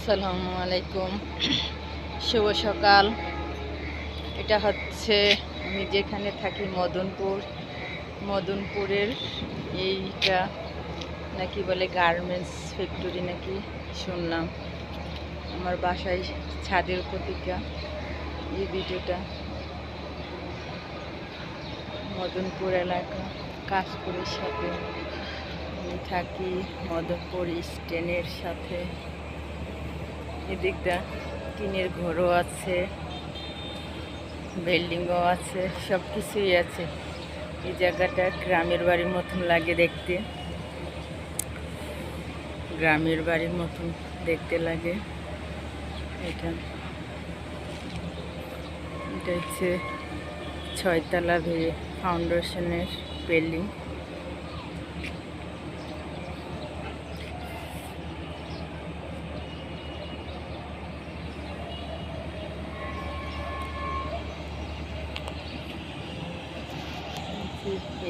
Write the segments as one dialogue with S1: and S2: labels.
S1: আসসালামু আলাইকুম, শুভ সকাল। এটা হচ্ছে আমি যেখানে থাকি মদনপুরের এইটা নাকি বলে গার্মেন্টস ফ্যাক্টরি নাকি শুনলাম। আমার বাসায় ছাদের উপর থেকে এই ভিডিওটা। মদনপুর এলাকা কাশপুরের সাথে আমি থাকি, মদনপুর স্ট্যান্ডের সাথে। এদিকটা টিনের ঘরও আছে, বিল্ডিংও আছে, সব কিছুই আছে। এই জায়গাটা গ্রামের বাড়ির মতন লাগে দেখতে, গ্রামের বাড়ির মতন দেখতে লাগে। এটা হচ্ছে 6 তলা ফাউন্ডেশনের বিল্ডিং।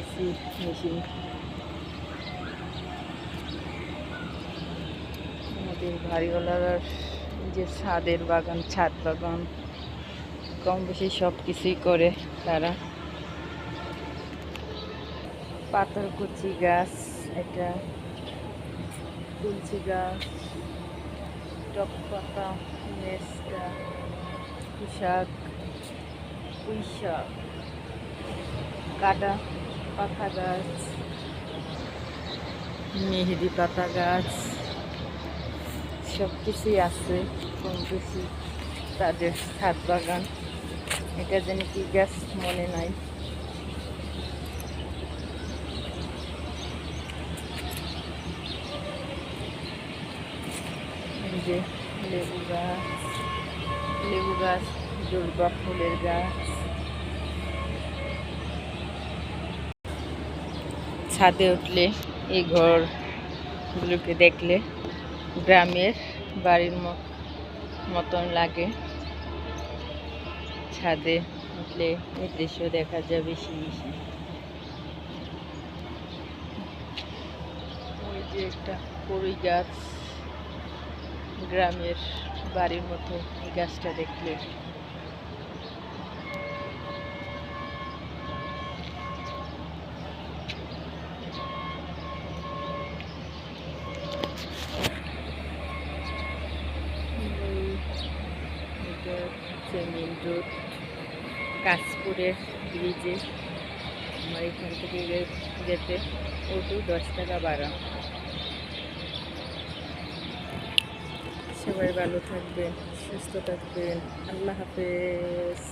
S1: এসি মেশিন, আমাদের বাড়িওয়ালার যে ছাদ বাগান কম বেশি সব কিছুই করে তারা। পাথরকুচি গাছ, এটা তুলসী গাছ, টক পাতা, মেস্টা, পুঁই শাক, কাটা পাতা গাছ, মেহেদি পাতা গাছ, সব কিছুই আছে কম বেশি তাদের ছাদ বাগান। এটা যেন কি গাছ মনে নাই। যে লেবু গাছ, দুর্বা ফুলের গাছ। ছাদে উঠলে এই ঘরগুলোকে দেখলে গ্রামের বাড়ির মতন লাগে। ছাদে উঠলে এই দৃশ্য দেখা যায় বেশি। ওই যে একটা কড়ই গাছ, গ্রামের বাড়ির মতো এই গাছটা দেখলে। এটা হচ্ছে মেন রোড, কাশপুরের ব্রিজে। আমার এখান থেকে যেতে অটো 10 টাকা ভাড়া। সবাই ভালো থাকবেন, সুস্থ থাকবেন। আল্লাহ হাফেজ।